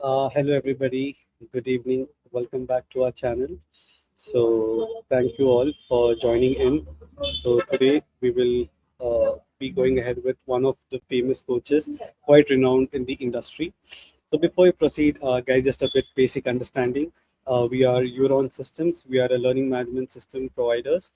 Hello, everybody. Good evening. Welcome back to our channel. So, thank you all for joining in. So, today we will be going ahead with one of the famous coaches, quite renowned in the industry. So, before we proceed, guys, just a bit basic understanding. We are Euron Systems. We are a learning management system providers.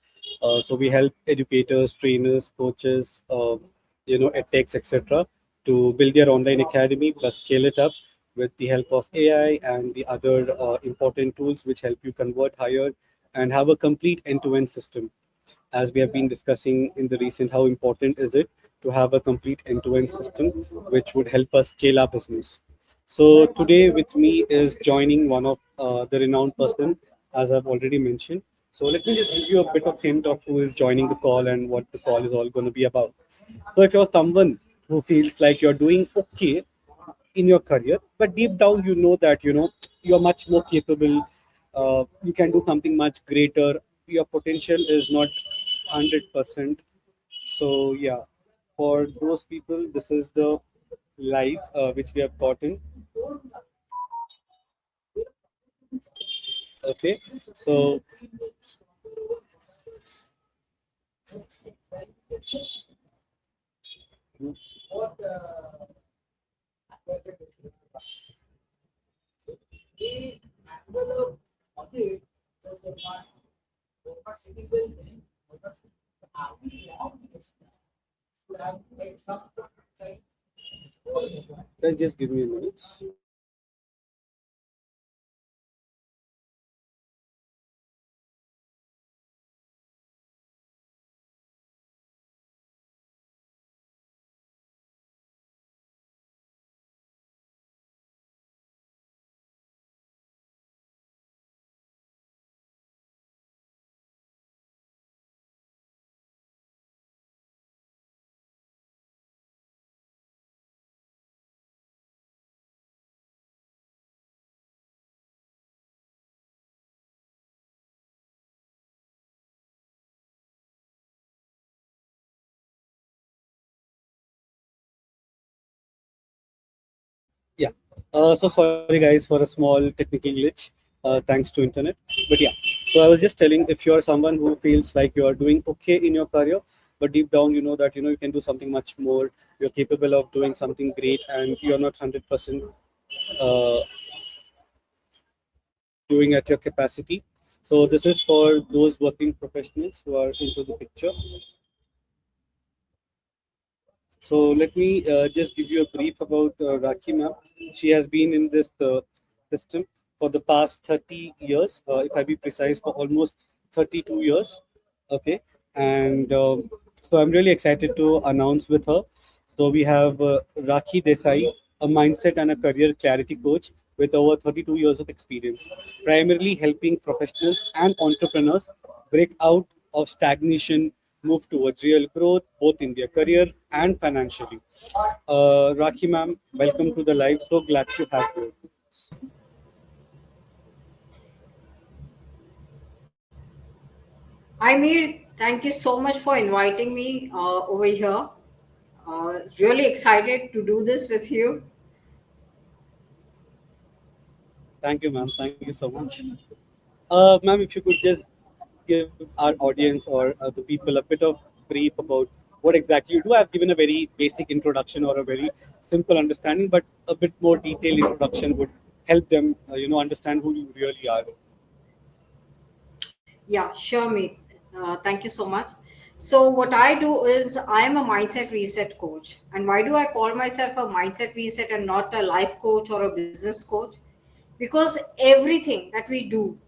So, we help educators, trainers, coaches, edtechs, etc., to build their online academy plus scale it up with the help of AI and the other important tools which help you convert higher and have a complete end-to-end system. As we have been discussing in the recent, how important is it to have a complete end-to-end system which would help us scale our business. So today with me is joining one of the renowned person, as I've already mentioned. So let me just give you a bit of hint of who is joining the call and what the call is all going to be about. So if you're someone who feels like you're doing okay in your career, but deep down you know that you're much more capable, you can do something much greater, your potential is not 100%. So yeah, for those people this is the life which we have gotten. Okay, so just give me a minute. Yeah. So sorry guys for a small technical glitch. Thanks to internet. But yeah. So I was just telling, if you are someone who feels like you are doing okay in your career, but deep down you know that you can do something much more. You're capable of doing something great, and you're not 100% uh, doing at your capacity. So this is for those working professionals who are into the picture. So let me just give you a brief about Rakhi ma'am. She has been in this system for the past 30 years, if I be precise, for almost 32 years. Okay, and so I'm really excited to announce with her. So we have Rakhi Desai, a mindset and a career clarity coach with over 32 years of experience, primarily helping professionals and entrepreneurs break out of stagnation, move towards real growth, both in their career and financially. Rakhi ma'am, welcome to the live. So glad to have you. Hi, Mir. Thank you so much for inviting me over here. Really excited to do this with you. Thank you, ma'am. Thank you so much. Ma'am, if you could just give our audience or the people a bit of brief about what exactly you do. I've given a very basic introduction or a very simple understanding, but a bit more detailed introduction would help them, understand who you really are. Yeah, sure, Mir. Thank you so much. So, what I do is I am a mindset reset coach. And why do I call myself a mindset reset and not a life coach or a business coach? Because everything that we do,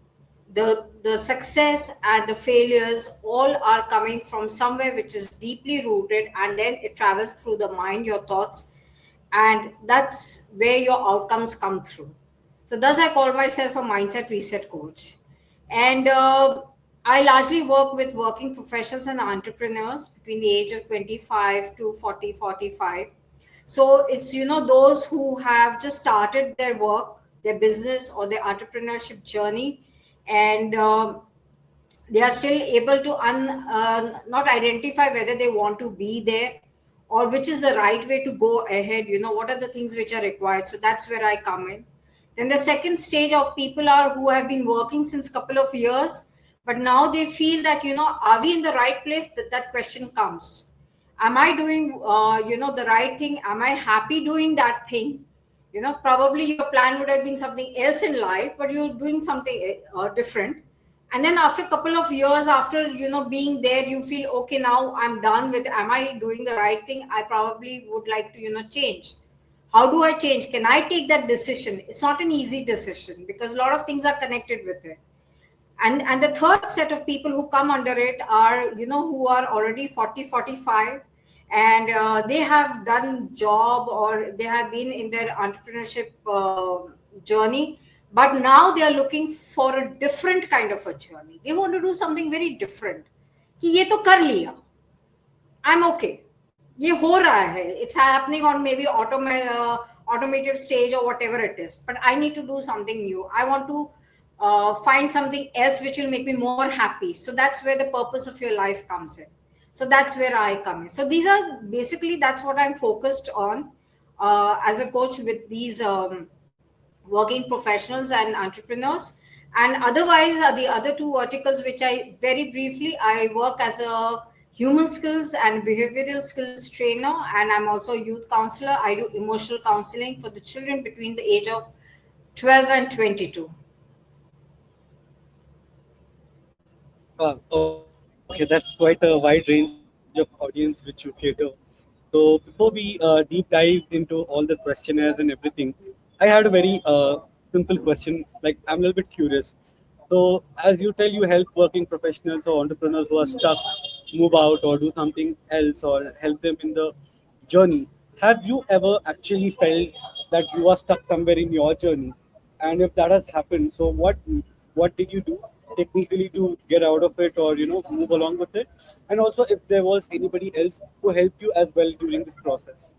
the success and the failures, all are coming from somewhere which is deeply rooted, and then it travels through the mind, your thoughts, and that's where your outcomes come through. So thus I call myself a mindset reset coach. And I largely work with working professionals and entrepreneurs between the age of 25 to 40, 45. So it's, those who have just started their work, their business, or their entrepreneurship journey, and they are still able to not identify whether they want to be there or which is the right way to go ahead. What are the things which are required. So that's where I come in. Then the second stage of people are who have been working since couple of years, but now they feel that, are we in the right place? That question comes. Am I doing, the right thing? Am I happy doing that thing? Probably your plan would have been something else in life, but you're doing something different. And then after a couple of years, after, being there, you feel, okay, now I'm done with, am I doing the right thing? I probably would like to, change. How do I change? Can I take that decision? It's not an easy decision because a lot of things are connected with it. And the third set of people who come under it are, who are already 40, 45, and they have done job or they have been in their entrepreneurship journey, but now they are looking for a different kind of a journey. They want to do something very different. कि ये तो कर लिया, I'm okay. ये हो रहा है. It's happening on maybe automotive stage or whatever it is. But I need to do something new. I want to find something else which will make me more happy. So that's where the purpose of your life comes in. So that's where I come in. So these are basically, that's what I'm focused on as a coach with these working professionals and entrepreneurs. And otherwise, the other two verticals, which I very briefly, I work as a human skills and behavioral skills trainer, and I'm also a youth counselor. I do emotional counseling for the children between the age of 12 and 22. Okay, that's quite a wide range of audience which you cater. So before we deep dive into all the questionnaires and everything, I had a very simple question. Like, I'm a little bit curious. So as you tell, you help working professionals or entrepreneurs who are stuck move out or do something else or help them in the journey. Have you ever actually felt that you are stuck somewhere in your journey? And if that has happened, so what did you do technically to get out of it or move along with it? And also if there was anybody else who helped you as well during this process.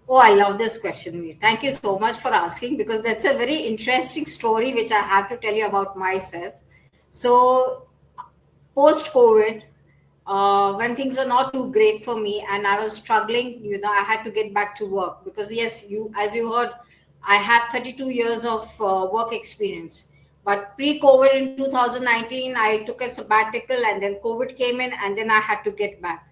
Oh, I love this question, Veer. Thank you so much for asking because that's a very interesting story which I have to tell you about myself. So, post COVID, when things were not too great for me and I was struggling, I had to get back to work because, yes, as you heard, I have 32 years of work experience. But pre COVID in 2019, I took a sabbatical and then COVID came in and then I had to get back.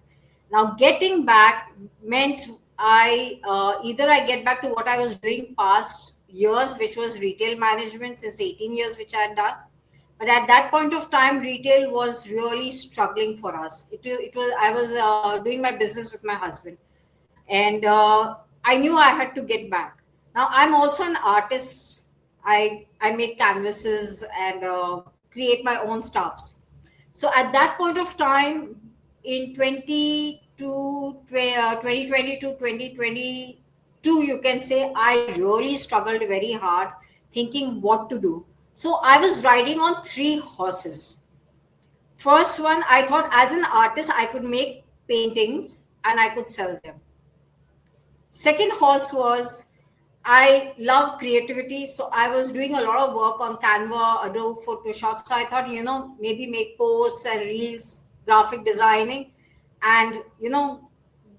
Now, getting back meant either I get back to what I was doing past years, which was retail management since 18 years, which I had done. But at that point of time, retail was really struggling for us. It was I was doing my business with my husband, and I knew I had to get back. Now I'm also an artist. I make canvases and create my own stuffs. So at that point of time, in 2020 to 2022, you can say I really struggled very hard thinking what to do. So I was riding on three horses. First one, I thought as an artist, I could make paintings and I could sell them. Second horse was I love creativity, so I was doing a lot of work on Canva, Adobe Photoshop. So I thought, maybe make posts and reels, graphic designing, and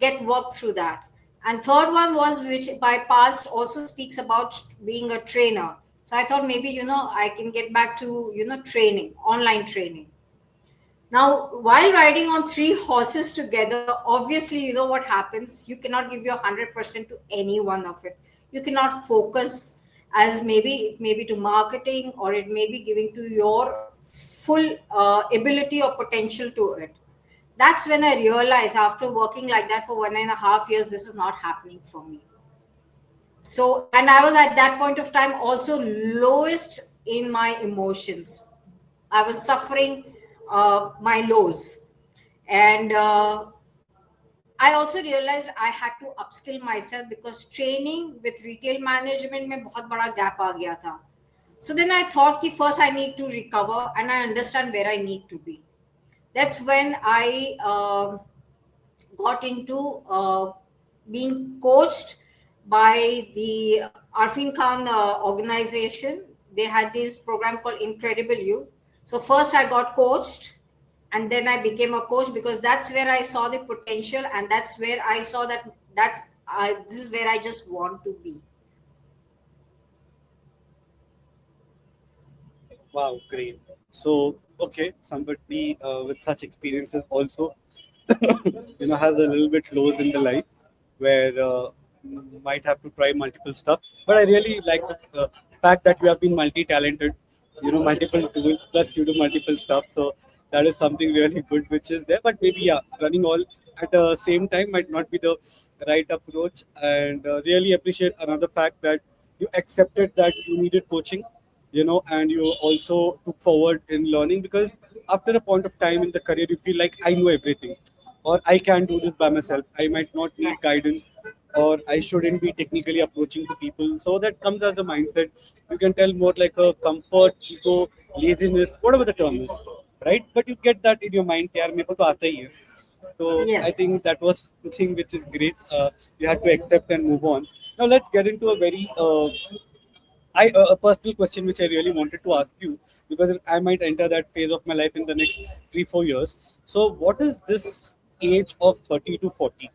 get work through that. And third one was which by past also speaks about being a trainer. So I thought maybe I can get back to training, online training. Now, while riding on three horses together, obviously, you know what happens. You cannot give your 100% to any one of it. You cannot focus as maybe to marketing, or it may be giving to your full ability or potential to it. That's when I realized after working like that for 1.5 years, this is not happening for me. So, and I was at that point of time also lowest in my emotions. I was suffering my lows. And I also realized I had to upskill myself because training with retail management में बहुत बड़ा gap आ गया था. So then I thought कि first I need to recover and I understand where I need to be. That's when I got into being coached by the Arfin Khan organization. They had this program called Incredible You. So first I got coached and then I became a coach because that's where I saw the potential and that's where I saw that this is where I just want to be. Wow, great. So, okay, somebody with such experiences also, has a little bit lows in the life where might have to try multiple stuff. But I really like the fact that you have been multi-talented, multiple tools plus you do multiple stuff. So that is something really good which is there. But maybe yeah, running all at the same time might not be the right approach. And really appreciate another fact that you accepted that you needed coaching, and you also took forward in learning because after a point of time in the career you feel like I know everything or I can do this by myself. I might not Right. need guidance or I shouldn't be technically approaching to people. So that comes as a mindset. You can tell more like a comfort, ego, laziness, whatever the term is, right? But you get that in your mind, yaar, mere ko to aata hi hai. So I think Yes. that was something which is great. You had to accept and move on. Now let's get into a very a personal question which I really wanted to ask you because I might enter that phase of my life in the next 3 4 years. So, what is this age of 30 to 40?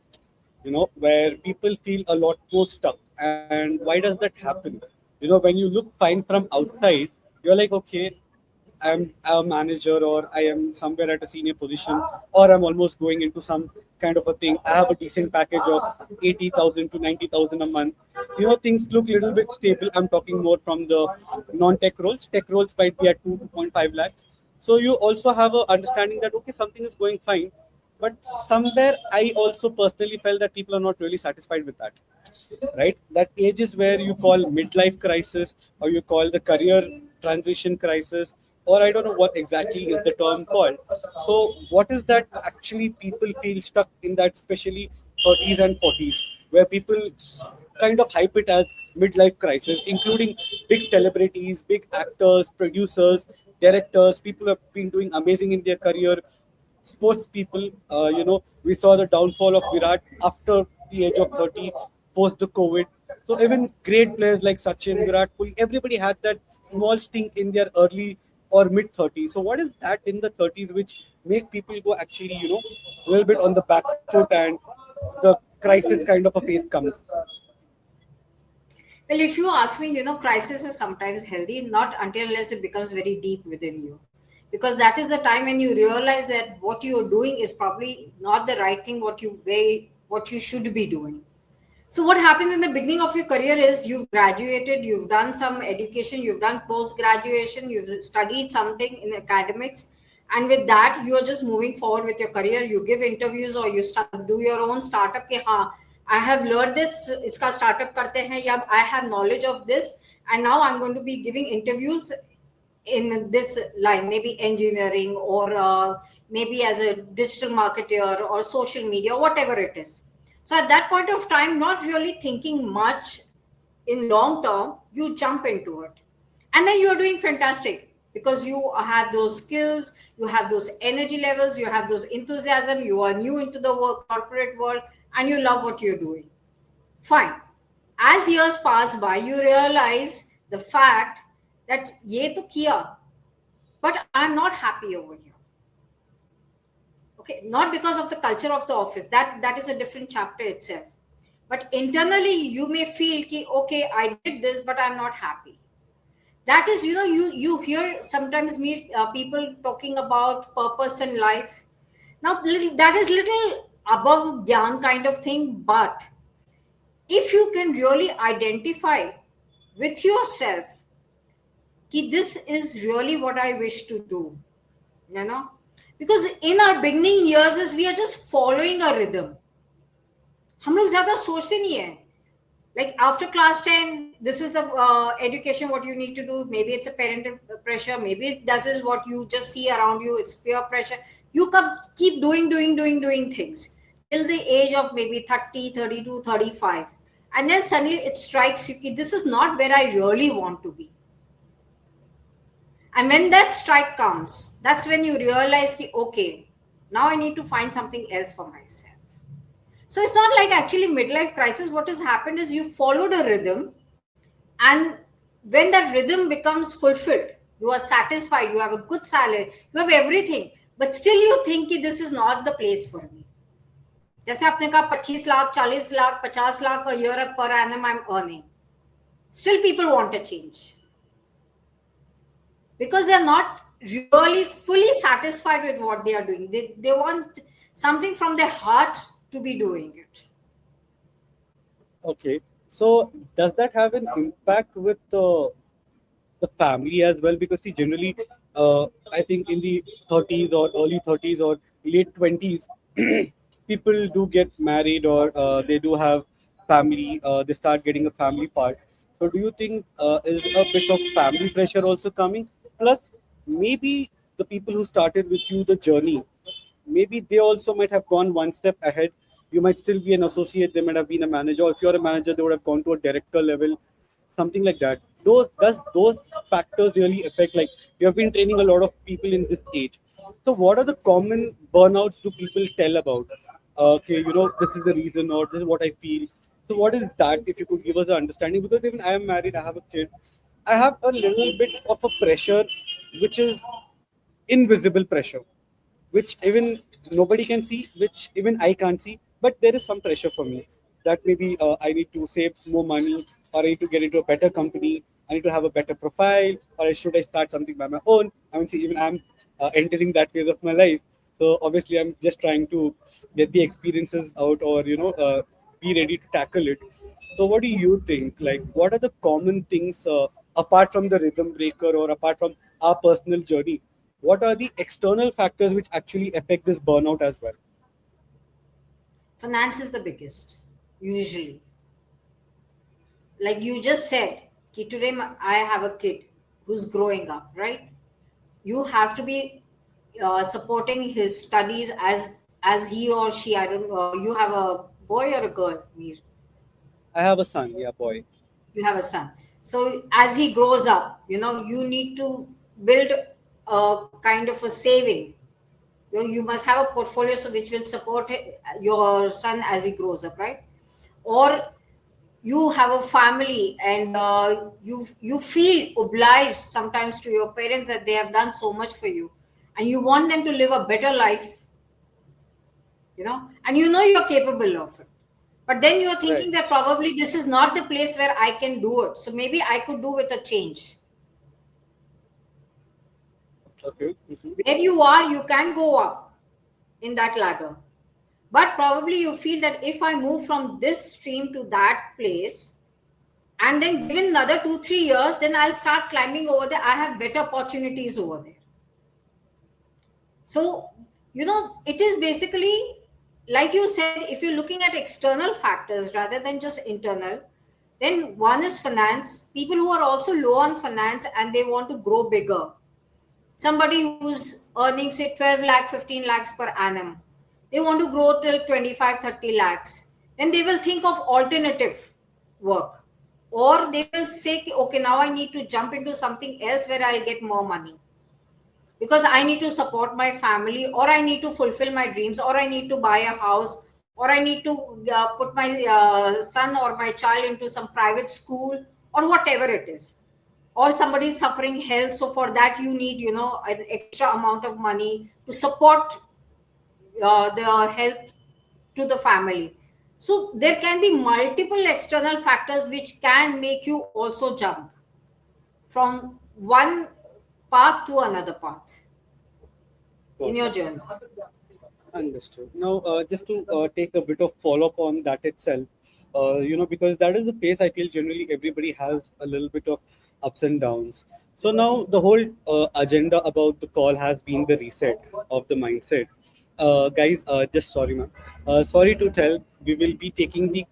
Where people feel a lot more stuck, and why does that happen? When you look fine from outside, you're like, okay, I'm a manager or I am somewhere at a senior position or I'm almost going into some kind of a thing. I have a decent package of 80,000 to 90,000 a month. Things look a little bit stable. I'm talking more from the non-tech roles. Tech roles might be at 2.5 lakhs. So you also have a understanding that, okay, something is going fine. But somewhere I also personally felt that people are not really satisfied with that, right? That age is where you call midlife crisis or you call the career transition crisis, or I don't know what exactly is the term called. So what is that actually people feel stuck in that, especially 30s and 40s, where people kind of hype it as midlife crisis, including big celebrities, big actors, producers, directors, people have been doing amazing in their career, sports people. We saw the downfall of Virat after the age of 30, post the COVID. So even great players like Sachin, Virat Kohli, everybody had that small stink in their early or mid 30s. So what is that in the 30s which make people go actually, a little bit on the back foot and the crisis kind of a phase comes? Well, if you ask me, crisis is sometimes healthy, not until unless it becomes very deep within you. Because that is the time when you realize that what you're doing is probably not the right thing, what you should be doing. So what happens in the beginning of your career is you've graduated, you've done some education, you've done post graduation, you've studied something in academics, and with that you are just moving forward with your career. You give interviews or you do your own startup. Ke, हाँ, I have learned this. इसका startup करते हैं या I have knowledge of this, and now I'm going to be giving interviews in this line, maybe engineering or maybe as a digital marketer or social media, whatever it is. So at that point of time, not really thinking much in long term, you jump into it. And then you're doing fantastic because you have those skills, you have those energy levels, you have those enthusiasm, you are new into the corporate world, and you love what you're doing. Fine. As years pass by, you realize the fact that ye to kiya, but I'm not happy over here. Okay, not because of the culture of the office. That is a different chapter itself. But internally, you may feel ki okay, I did this, but I'm not happy. That is, you hear sometimes meet people talking about purpose in life. Now, that is little above gyan kind of thing, but if you can really identify with yourself कि this is really what I wish to do, you know, because in our beginning years is we are just following a rhythm. हम लोग ज्यादा सोचते नहीं है. Like after class 10, this is the education what you need to do. Maybe it's a parental pressure, maybe this is what you just see around you, it's peer pressure. You keep doing things till the age of maybe 30, 32, 35, and then suddenly it strikes you कि this is not where I really want to be. And when that strike comes, that's when you realize ki, okay, now I need to find something else for myself. So it's not like actually midlife crisis. What has happened is you followed a rhythm, and when that rhythm becomes fulfilled, you are satisfied, you have a good salary, you have everything, but still you think कि this is not the place for me. जैसे आपने कहा 25 lakh 40 lakh 50 lakh a year per annum I'm earning. Still people want a change. because they're not really fully satisfied with what they are doing. They want something from their heart to be doing it. Okay. So does that have an impact with the family as well? Because see, generally, I think in the 30s or early 30s or late 20s, people do get married or they do have family. They start getting a family part. So do you think is a bit of family pressure also coming? Plus, maybe the people who started with you the journey, maybe they also might have gone one step ahead. You might still be an associate, they might have been a manager, or if you're a manager they would have gone to a director level, something like that. Those factors really affect, like you have been training a lot of people in this age. So what are the common burnouts do people tell about? Okay, this is the reason or this is what I feel. So what is that, if you could give us an understanding? Because even I am married, I have a kid, I have a little bit of a pressure which is invisible pressure, which even nobody can see, which even I can't see. But there is some pressure for me that maybe I need to save more money, or I need to get into a better company, I need to have a better profile, or should I start something by my own? I mean, see, even I'm entering that phase of my life. So obviously, I'm just trying to get the experiences out, or be ready to tackle it. So, what do you think? Like, what are the common things apart from the rhythm breaker or apart from our personal journey? What are the external factors which actually affect this burnout as well? Finance is the biggest, usually. Like you just said, ki today I have a kid who's growing up, right? You have to be supporting his studies as he or she. I don't know. You have a boy or a girl, Mir? I have a son, yeah, boy. You have a son. So as he grows up, you need to build a kind of a saving. You must have a portfolio so which will support your son as he grows up, right? Or you have a family and you feel obliged sometimes to your parents that they have done so much for you, and you want them to live a better life, and you're capable of it, but then you're Right. thinking that probably this is not the place where I can do it, so maybe I could do with a change. Okay. Hmm. Where you are, you can go up in that ladder, but probably you feel that if I move from this stream to that place, and then given another 2 3 years, then I'll start climbing over there, I have better opportunities over there. So it is basically, like you said, if you're looking at external factors rather than just internal, then one is finance. People who are also low on finance and they want to grow bigger, somebody who's earning say 12 lakh 15 lakhs per annum, they want to grow till 25 30 lakhs, then they will think of alternative work, or they will say, okay, now I need to jump into something else where I'll get more money, because I need to support my family, or I need to fulfill my dreams, or I need to buy a house, or I need to put my son or my child into some private school, or whatever it is. Or somebody is suffering health, so for that you need an extra amount of money to support the health to the family. So there can be multiple external factors which can make you also jump from one path to another path in Got your it. journey. Understood. Now, just to take a bit of follow up on that itself, because that is the pace I feel generally everybody has a little bit of ups and downs. So now the whole agenda about the call has been the reset of the mindset. Guys, just sorry, ma'am. Sorry to tell, we will be taking the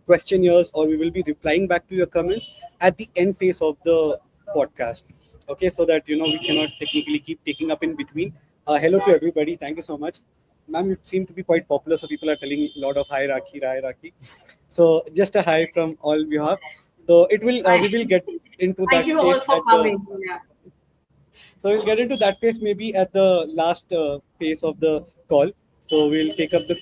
questionnaires, or we will be replying back to your comments at the end phase of the podcast. Okay, so that we cannot technically keep taking up in between. Hello to everybody, thank you so much. Ma'am, you seem to be quite popular, so people are telling a lot of hi Rakhi. So just a hi from all behalf. So it will I, we will get into thank that you all phase for at the coming. Yeah. so we'll get into that phase maybe at the last phase of the call. So we'll take up the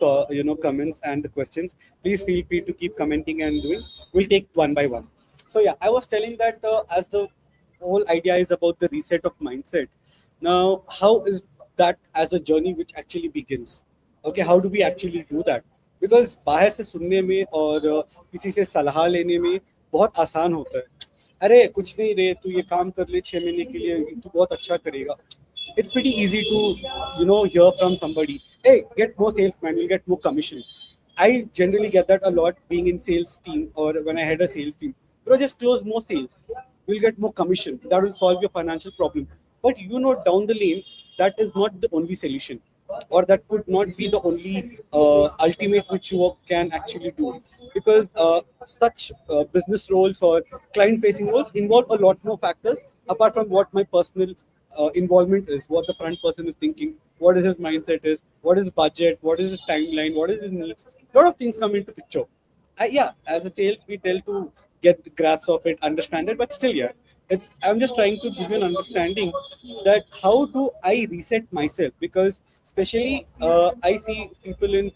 comments and the questions. Please feel free to keep commenting and doing. We'll take one by one. So yeah, I was telling that as the whole idea is about the reset of mindset. Now, how is that as a journey which actually begins? Okay, how do we actually do that? Because बाहर से सुनने में और किसी से सलाह लेने में बहुत आसान होता है. अरे कुछ नहीं रे, तू ये काम कर ले 6 महीने के लिए, तू बहुत अच्छा करेगा. It's pretty easy to, hear from somebody, hey, get more sales, man, you'll get more commission. I generally get that a lot being in sales team, or when I had a sales team. Bro, just close more sales, you'll get more commission, that will solve your financial problem. But down the lane, that is not the only solution, or that could not be the only ultimate which you can actually do, because such business roles or client facing roles involve a lot more factors apart from what my personal involvement is, what the front person is thinking, what is his mindset is, what is his budget, what is his timeline, what is his needs. A lot of things come into picture. Yeah, as a sales, we tell to get the grasp of it, understand it, but still, yeah, it's. I'm just trying to give you an understanding that how do I reset myself, because especially I see people in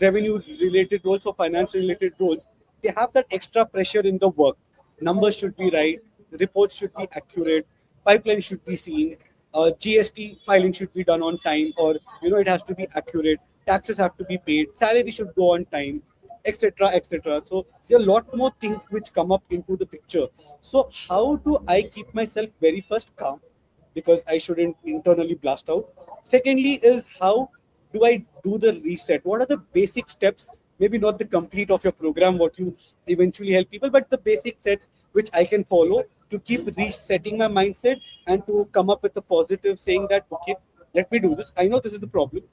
revenue-related roles or finance-related roles, they have that extra pressure in the work. Numbers should be right, reports should be accurate, pipeline should be seen, GST filing should be done on time, or it has to be accurate. Taxes have to be paid, salary should go on time, etc., etc. So there are a lot more things which come up into the picture. So how do I keep myself very first calm, because I shouldn't internally blast out. Secondly, is how do I do the reset? What are the basic steps? Maybe not the complete of your program, what you eventually help people, but the basic sets which I can follow to keep resetting my mindset and to come up with a positive saying that, okay, let me do this. I know this is the problem.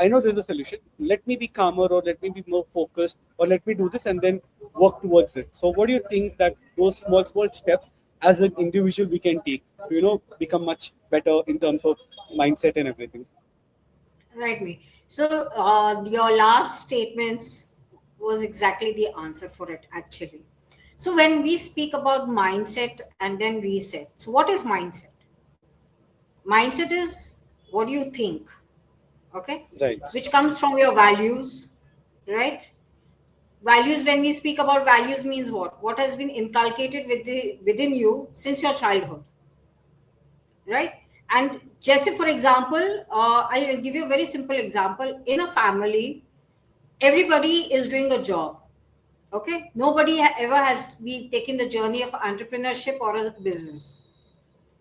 I know there's a solution. Let me be calmer, or let me be more focused, or let me do this and then work towards it. So, what do you think that those small steps as an individual we can take to, become much better in terms of mindset and everything? Right, me. So your last statements was exactly the answer for it, actually. So when we speak about mindset and then reset, so what is mindset? Mindset is what do you think, okay, Right. which comes from your values, right? Values, when we speak about values, means what has been inculcated within you since your childhood, right? And just for example, I'll give you a very simple example. In a family, everybody is doing a job, okay? Nobody ever has been taking the journey of entrepreneurship or a business.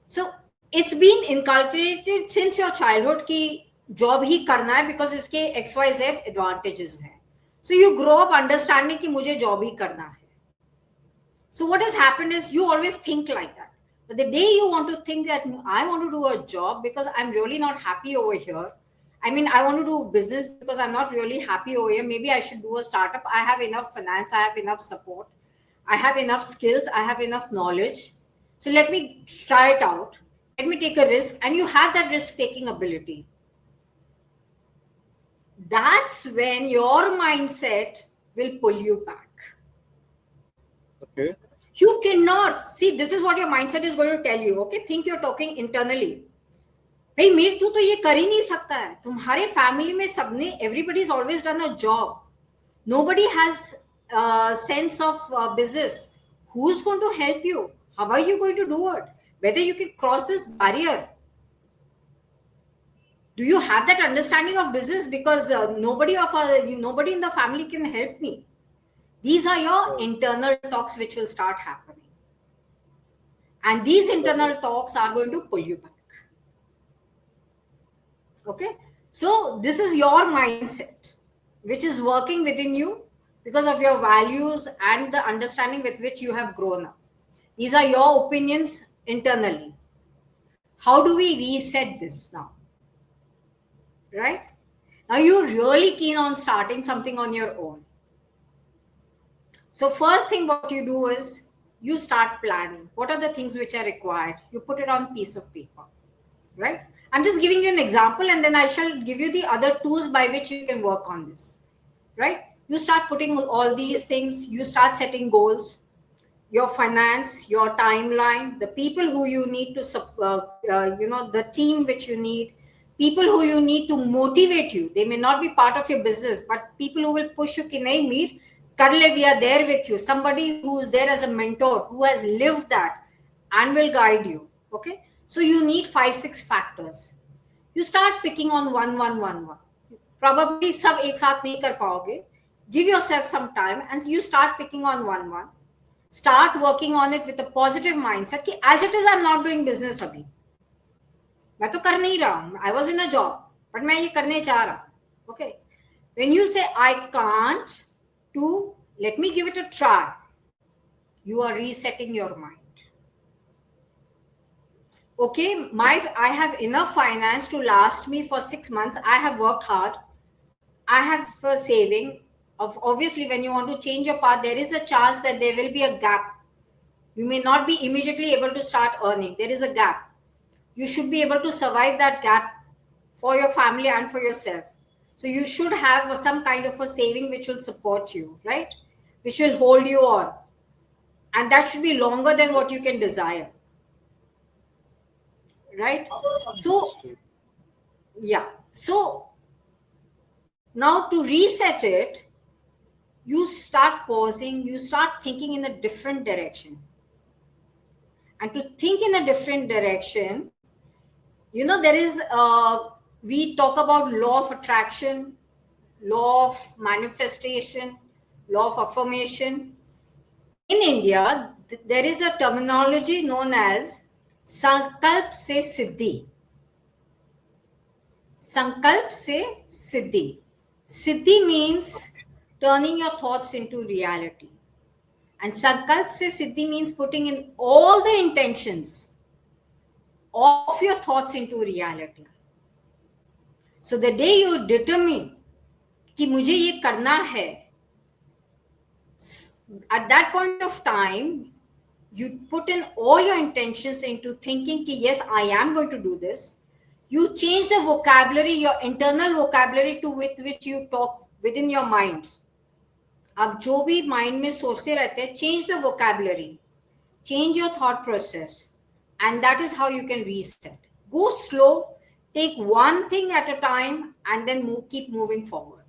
So it's been inculcated since your childhood ki job ही करना है because इसके XYZ advantages हैं. So you grow up understanding कि मुझे job ही करना है. So what has happened is you always think like that. But the day you want to think that I want to do a job because I'm really not happy over here. I mean, I want to do business because I'm not really happy over here. Maybe I should do a startup. I have enough finance. I have enough support. I have enough skills. I have enough knowledge. So let me try it out. Let me take a risk. And you have that risk taking ability. That's when your mindset will pull you back. Okay. You cannot see, this is what your mindset is going to tell you. Okay, think you're talking internally. भाई मीर तू तो ये कर ही नहीं सकता है. तुम्हारे family में सबने, everybody is always done a job. Nobody has a sense of business. Who's going to help you? How are you going to do it? Whether you can cross this barrier. Do you have that understanding of business? Because nobody in the family can help me. These are your internal talks which will start happening. And these internal talks are going to pull you back. Okay? So this is your mindset, which is working within you because of your values and the understanding with which you have grown up. These are your opinions internally. How do we reset this now? Right? Now you're really keen on starting something on your own. So first thing what you do is you start planning. What are the things which are required? You put it on piece of paper, right? I'm just giving you an example and then I shall give you the other tools by which you can work on this, right? You start putting all these things, you start setting goals, your finance, your timeline, the people who you need to, the team which you need, people who you need to motivate you. They may not be part of your business, but people who will push you, ki nahi Meer, kar le, we are there with you. Somebody who is there as a mentor, who has lived that and will guide you. Okay. So you need 5-6 factors. You start picking on one. Probably sab ek saath nahi kar paoge. Give yourself some time and you start picking on one. start working on it with a positive mindset कि as it is I'm not doing business अभी, मैं तो कर नहीं रहा हूँ, I was in a job, but मैं ये करने जा रहा हूँ. Okay, when you say I can't to let me give it a try, you are resetting your mind. Okay, I have enough finance to last me for 6 months. I have worked hard. I have saving. Of obviously, when you want to change your path, there is a chance that there will be a gap. You may not be immediately able to start earning. There is a gap. You should be able to survive that gap for your family and for yourself. So you should have some kind of a saving which will support you, right? Which will hold you on, and that should be longer than what you can desire, right? So Understood. yeah. So now to reset it, you start pausing, you start thinking in a different direction. And to think in a different direction, there is, we talk about law of attraction, law of manifestation, law of affirmation. In India, there is a terminology known as Sankalp se Siddhi. Sankalp se Siddhi. Siddhi means turning your thoughts into reality. And Sankalp se Siddhi means putting in all the intentions of your thoughts into reality. So the day you determine कि मुझे ये करना है, at that point of time, you put in all your intentions into thinking कि yes, I am going to do this. You change the vocabulary, your internal vocabulary to with which you talk within your mind. आप जो भी mind में सोचते रहते हैं, change the vocabulary, change your thought process, and that is how you can reset. Go slow, take one thing at a time, and then keep moving forward.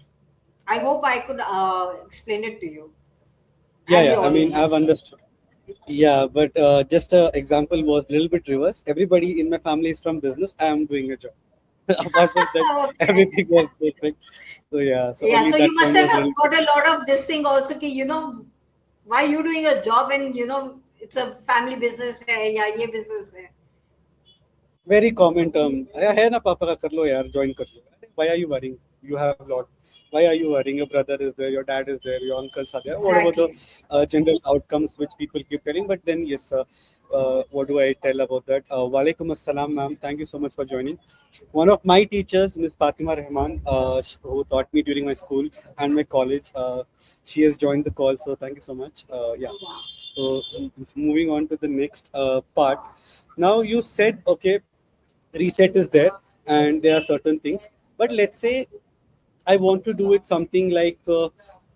I hope I could explain it to you Yeah, and yeah. the I mean, audience. I've understood. Yeah, but just a example was a little bit reverse. Everybody in my family is from business. I am doing a job. Apart from that, Okay. everything was perfect. So yeah, so Yeah, only so you that must point have was a little bit. got a lot of this thing also कि why you doing a job and it's a family business है या ये business है. Very common term. "Yeah, है ना पापा का कर लो यार, join कर लो." अरे, why are you worrying? You have lot. Why are you worrying? Your brother is there, your dad is there, your uncles are there. Whatever the Exactly. general outcomes which people keep telling. But then yes, what do I tell about that? Walaikum assalam, ma'am. Thank you so much for joining. One of my teachers, Miss Fatima Rahman, who taught me during my school and my college, she has joined the call. So thank you so much. Yeah. Wow. So moving on to the next part. Now you said okay, reset is there and there are certain things, but let's say I want to do it something like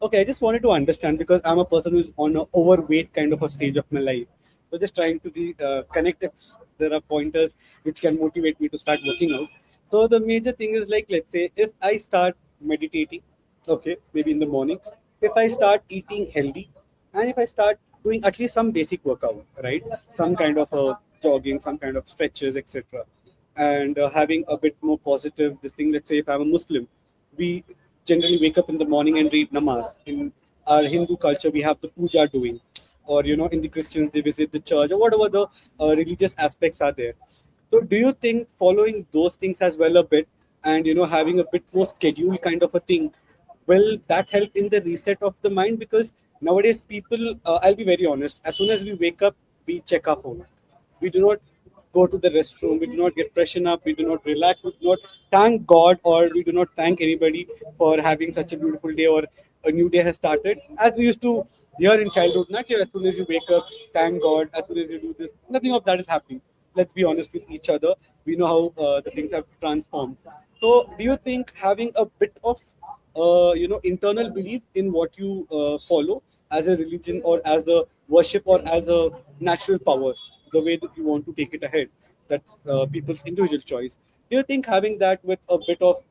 okay, I just wanted to understand because I'm a person who's on a overweight kind of a stage of my life. So just trying to be connect if there are pointers which can motivate me to start working out. So the major thing is like, let's say if I start meditating, okay, maybe in the morning, if I start eating healthy, and if I start doing at least some basic workout, right, some kind of jogging, some kind of stretches, etc., and having a bit more positive this thing. Let's say if I'm a Muslim, we generally wake up in the morning and read namaz. In our Hindu culture, we have the puja doing, or in the Christians they visit the church or whatever the religious aspects are there. So, do you think following those things as well a bit, and having a bit more schedule kind of a thing, will that help in the reset of the mind? Because nowadays people, I'll be very honest, as soon as we wake up, we check our phone. We do not go to the restroom, we do not get freshen up, we do not relax, we do not thank God, or we do not thank anybody for having such a beautiful day or a new day has started. As we used to hear in childhood, not as soon as you wake up, thank God, as soon as you do this, nothing of that is happening. Let's be honest with each other. We know how the things have transformed. So, do you think having a bit of internal belief in what you follow as a religion or as a worship or as a natural power, the way that you want to take it ahead, that's people's individual choice. Do you think having that with a bit of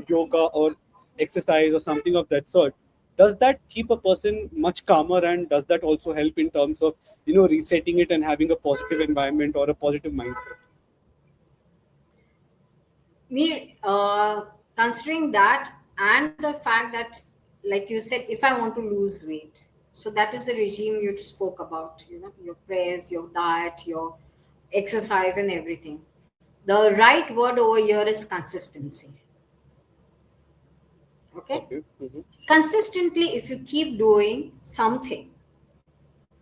yoga or exercise or something of that sort, does that keep a person much calmer, and does that also help in terms of resetting it and having a positive environment or a positive mindset? Me, considering that and the fact that, like you said, if I want to lose weight, So that is the regime you spoke about, your prayers, your diet, your exercise, and everything. The right word over here is consistency. Okay? Okay. Hmm. Consistently, if you keep doing something,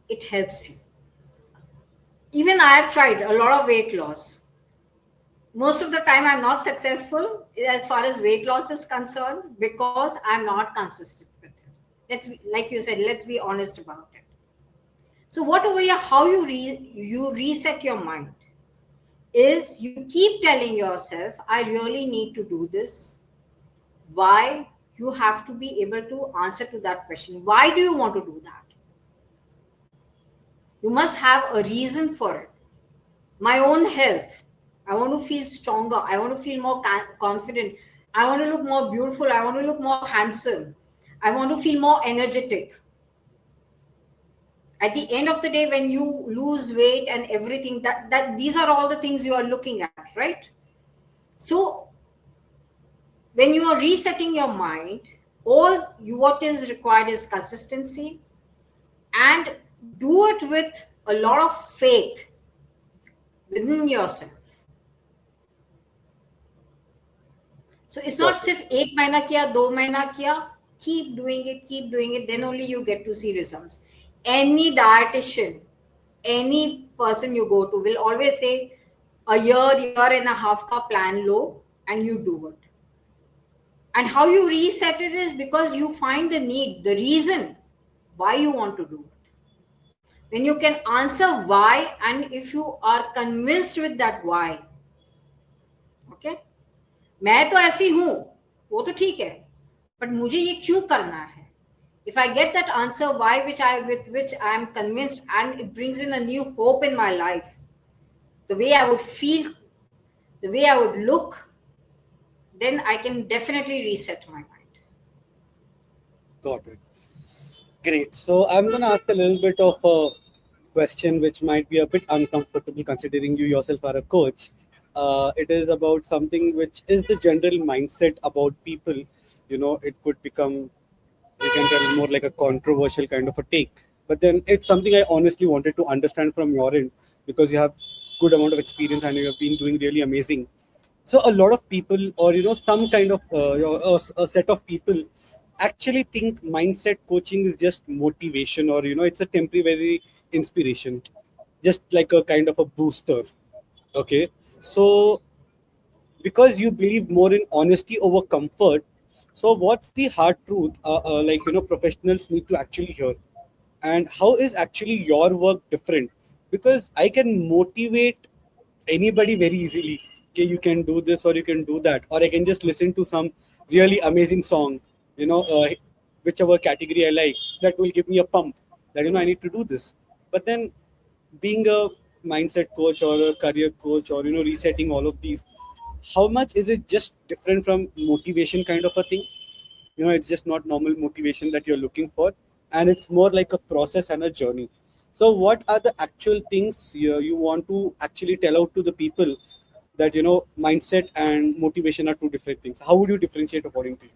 it helps you. Even I have tried a lot of weight loss. Most of the time, I'm not successful as far as weight loss is concerned because I'm not consistent with it. Like you said, let's be honest about it. So, what over here, how you reset your mind is you keep telling yourself, I really need to do this. Why? You have to be able to answer to that question. Why do you want to do that? You must have a reason for it. My own health. I want to feel stronger. I want to feel more confident. I want to look more beautiful. I want to look more handsome. I want to feel more energetic. At the end of the day, when you lose weight and everything, that these are all the things you are looking at, right? So when you are resetting your mind, what is required is consistency, and do it with a lot of faith within yourself. So it's not Got it. सिर्फ एक महीना किया, 2 महीना किया. Keep doing it. Then only you get to see results. Any dietitian, any person you go to will always say a year and a half ka plan low, and you do it. And how you reset it is because you find the need, the reason why you want to do it. When you can answer why, and if you are convinced with that why, okay, मैं तो ऐसी हूं, वो तो ठीक है, but मुझे ये क्यों करना है? If I get that answer why, with which I am convinced, and it brings in a new hope in my life, the way I would feel, the way I would look, then I can definitely reset my mind. Got it. Great. So I'm going to ask a little bit of a question which might be a bit uncomfortable considering you yourself are a coach. It is about something which is the general mindset about people. It could become, you can tell, more like a controversial kind of a take. But then it's something I honestly wanted to understand from your end because you have good amount of experience and you have been doing really amazing. So a lot of people, or some kind of a set of people, actually think mindset coaching is just motivation, or it's a temporary inspiration, just like a kind of a booster. Okay, so because you believe more in honesty over comfort, so what's the hard truth, like professionals need to actually hear, and how is actually your work different? Because I can motivate anybody very easily. Okay, you can do this or you can do that, or I can just listen to some really amazing song, whichever category I like, that will give me a pump that I need to do this. But then being a mindset coach or a career coach, or resetting all of these, how much is it just different from motivation kind of a thing? It's just not normal motivation that you're looking for, and it's more like a process and a journey. So what are the actual things you want to actually tell out to the people, that mindset and motivation are two different things? How would you differentiate according to you?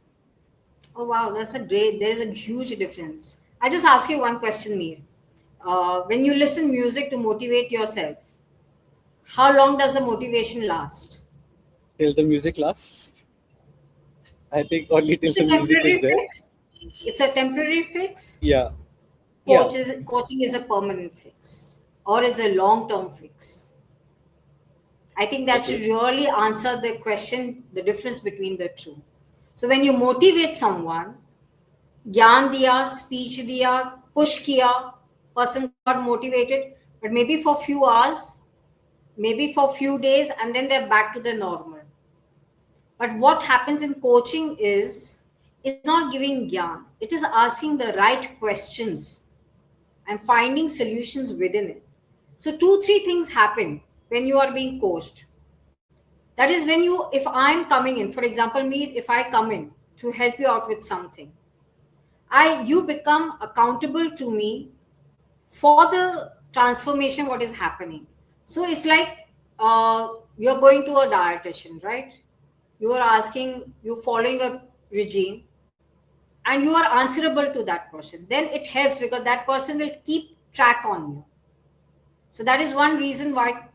Oh wow, there's a huge difference. I just ask you one question, Mir. When you listen music to motivate yourself, how long does the motivation last? Till the music lasts. I think only till It's the a music is temporary there. fix. It's a temporary fix. Yeah. Yeah. Coaching is a permanent fix, or is a long term fix. I think that should Okay. really answer the question, the difference between the two. So when you motivate someone, ज्ञान दिया, speech दिया, push किया, person got motivated, but maybe for few hours, maybe for few days, and then they're back to the normal. But what happens in coaching is not giving gyan. It is asking the right questions and finding solutions within it. So two, three things happen when you are being coached. That is when if I'm coming in, for example, me, if I come in to help you out with something, you become accountable to me for the transformation what is happening. So it's like you're going to a dietitian, right? You are following a regime, and you are answerable to that person, then it helps because that person will keep track on you. So that is one reason why,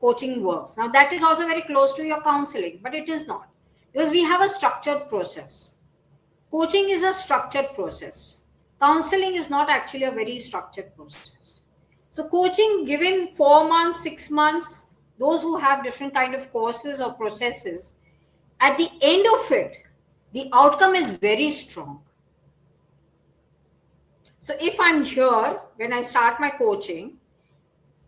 coaching works. Now that is also very close to your counseling, but it is not, because we have a structured process. Coaching is a structured process. Counseling is not actually a very structured process. So coaching given 4 months, 6 months, those who have different kind of courses or processes, at the end of it, the outcome is very strong. So if I'm here when I start my coaching,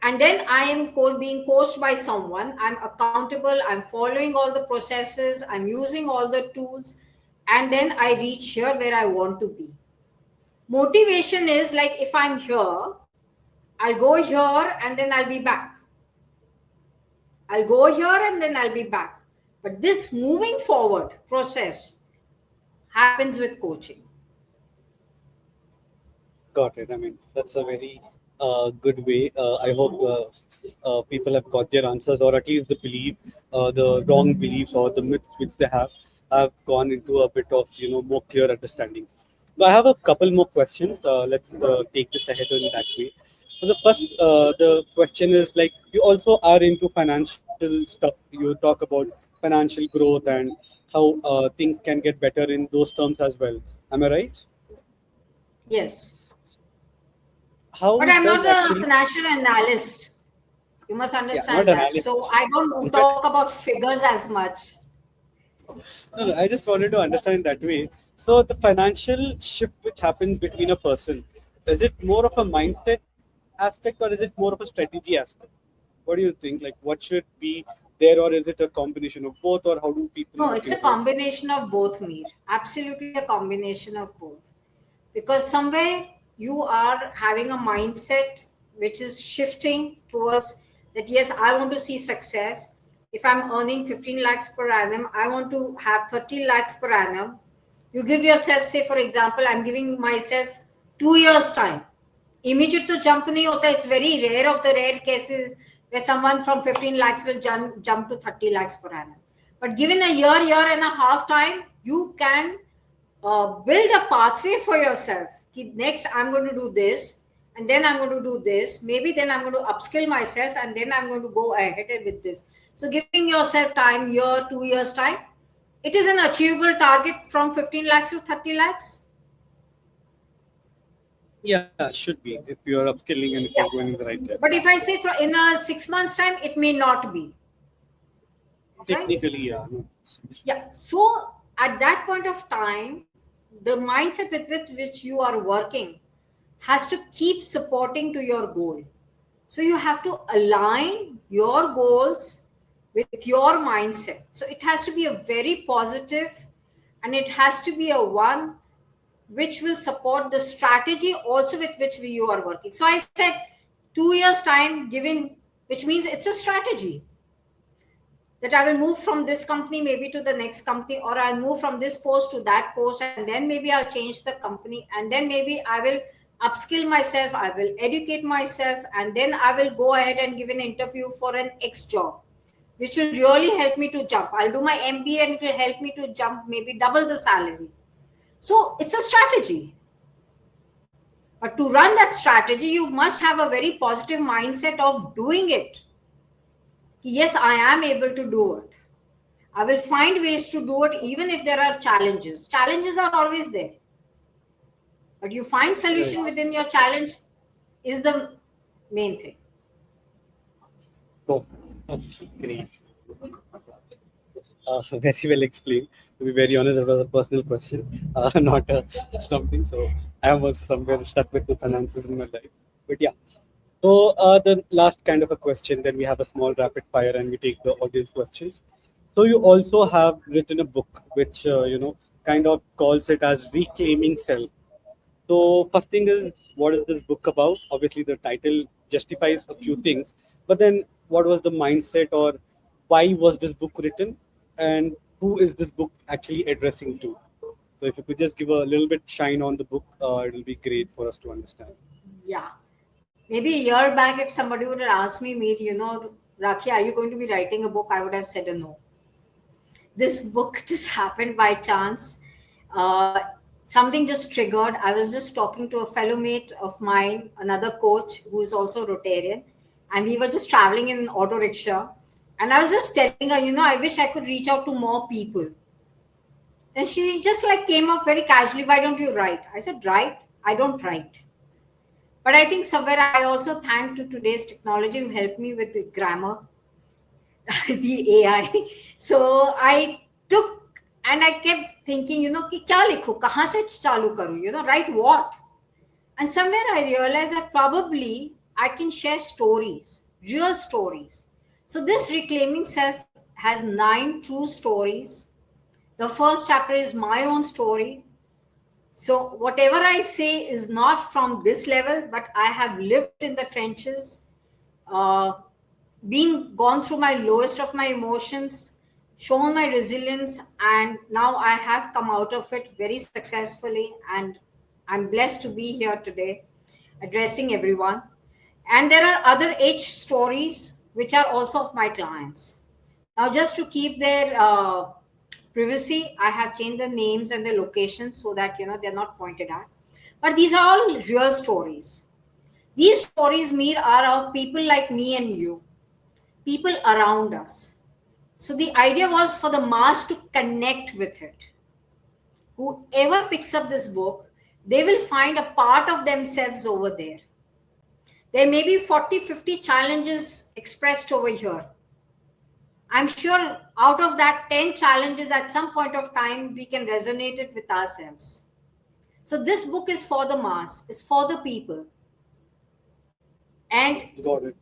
and then I am being coached by someone, I'm accountable, I'm following all the processes, I'm using all the tools, and then I reach here where I want to be. Motivation is like, if I'm here, I'll go here and then I'll be back. I'll go here and then I'll be back. But this moving forward process happens with coaching. Got it. I mean, that's a very good way. I hope people have got their answers, or at least the wrong beliefs or the myths which they have gone into a bit of more clear understanding. So I have a couple more questions. Let's take this ahead in that way. So the question is like, you also are into financial stuff. You talk about financial growth and how things can get better in those terms as well. Am I right? Yes. But How I'm not does a actually, financial analyst. You must yeah, not understand that. So analysis, I don't but talk about figures as much. no, I just wanted to understand that way. So the financial shift which happens between a person, is it more of a mindset aspect or is it more of a strategy aspect? What do you think? Like, what should be there, or is it a combination of both, or how do people No, it's motivate? a Like, combination of both, Mir. Absolutely a combination of both. Because somewhere you are having a mindset which is shifting towards that, yes, I want to see success. If I'm earning 15 lakhs per annum, I want to have 30 lakhs per annum. You give yourself, say for example, I'm giving myself 2 years time. Immediate to jump nahi hota. It's very rare of the rare cases where someone from 15 lakhs will jump to 30 lakhs per annum. But given a year and a half time, you can build a pathway for yourself. Ki next, I'm going to do this, and then I'm going to do this. Maybe then I'm going to upskill myself, and then I'm going to go ahead with this. So, giving yourself time, year, 2 years time, it is an achievable target from 15 lakhs to 30 lakhs. yeah, should be if you are upskilling and if you're Yeah. going in the right direction. But if I say for in a 6 months time, it may not be. Right? Technically, yeah. No. Yeah. So at that point of time, the mindset with which you are working has to keep supporting to your goal. So you have to align your goals with your mindset. So it has to be a very positive, and it has to be a one which will support the strategy also with which you are working. So I said 2 years time given, which means it's a strategy that I will move from this company maybe to the next company, or I'll move from this post to that post, and then maybe I'll change the company, and then maybe I will upskill myself, I will educate myself, and then I will go ahead and give an interview for an X job, which will really help me to jump. I'll do my MBA and it will help me to jump maybe double the salary. So it's a strategy. But to run that strategy, you must have a very positive mindset of doing it. Yes, I am able to do it. I will find ways to do it even if there are challenges. Challenges are always there. But you find solution Right. within your challenge is the main thing. Oh, okay, great. Very well explained. To be very honest, that was a personal question, not something. So I am also somewhere stuck with the finances in my life. But yeah. So the last kind of a question, then we have a small rapid fire and we take the audience questions. So you also have written a book which kind of calls it as reclaiming self. So first thing is, what is this book about? Obviously, the title justifies a few things, but then what was the mindset, or why was this book written, and who is this book actually addressing to? So if you could just give a little bit shine on the book, it'll be great for us to understand. Yeah. Maybe a year back, if somebody would have asked me, Meet, Rakhi, are you going to be writing a book? I would have said a no. This book just happened by chance. Uh, something just triggered. I was just talking to a fellow mate of mine, another coach who is also Rotarian, and we were just traveling in an auto rickshaw. And I was just telling her, I wish I could reach out to more people. And she just like came up very casually, why don't you write? I said, write? I don't write. But I think somewhere I also thank to today's technology who helped me with the grammar, the AI. So I took and I kept thinking, कि क्या लिखूं, कहाँ से चालू करूं, write what? And somewhere I realized that probably I can share stories, real stories. So this Reclaiming Self has 9 true stories. The first chapter is my own story. So whatever I say is not from this level, but I have lived in the trenches, uh, being gone through my lowest of my emotions, shown my resilience, and now I have come out of it very successfully. And I'm blessed to be here today addressing everyone. And there are other H stories which are also of my clients. Now, just to keep their privacy, I have changed the names and the locations so that they're not pointed at. But these are all real stories. These stories are of people like me and you, people around us. So the idea was for the mass to connect with it. Whoever picks up this book, they will find a part of themselves over there. There may be 40, 50 challenges expressed over here. I'm sure out of that 10 challenges at some point of time, we can resonate it with ourselves. So this book is for the mass, it's for the people. And Got it.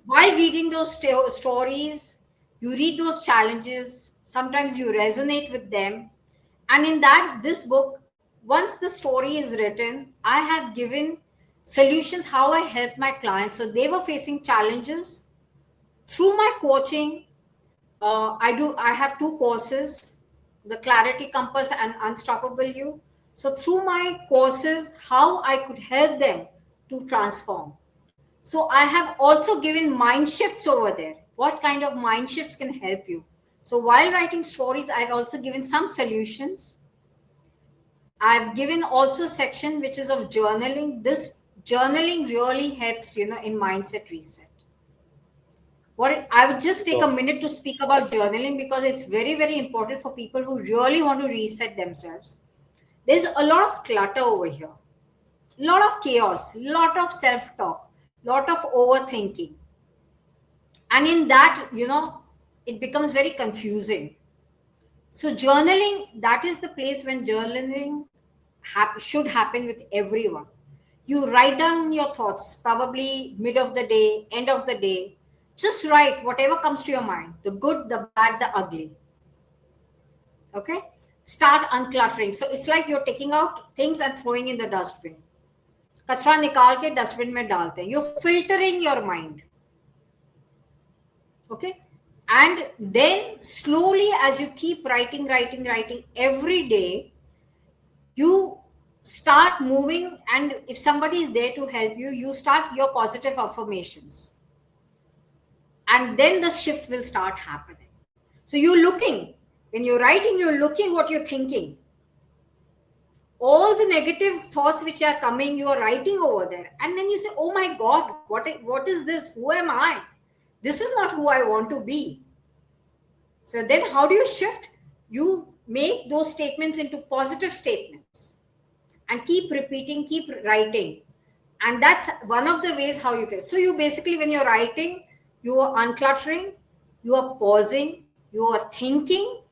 while reading those stories, you read those challenges, sometimes you resonate with them. And in this book, once the story is written, I have given solutions how I help my clients. So they were facing challenges through my coaching. I have 2 courses, the Clarity Compass and Unstoppable You. So through my courses, how I could help them to transform. So I have also given mind shifts over there. What kind of mind shifts can help you? So while writing stories, I've also given some solutions. I've given also a section which is of journaling. This journaling really helps, in mindset reset. I would just take a Got minute to speak about journaling because it's very, very important for people who really want to reset themselves. There's a lot of clutter over here, a lot of chaos, a lot of self-talk, a lot of overthinking. And in that, it becomes very confusing. So journaling, that is the place when journaling should happen with everyone. You write down your thoughts, probably mid of the day, end of the day. Just write whatever comes to your mind, the good, the bad, the ugly. Okay? Start uncluttering. So it's like you're taking out things and throwing in the dustbin. कचरा निकाल के dustbin में डालते हैं. You're filtering your mind. Okay? And then slowly, as you keep writing every day, you start moving. And if somebody is there to help you, you start your positive affirmations. And then the shift will start happening. So when you're writing, you're looking what you're thinking. All the negative thoughts which are coming, you are writing over there. And then you say, oh my God, what is this? Who am I? This is not who I want to be. So then how do you shift? You make those statements into positive statements and keep repeating, keep writing. And that's one of the ways how you can. So you basically, when you're writing, you are uncluttering, you are pausing, you are thinking,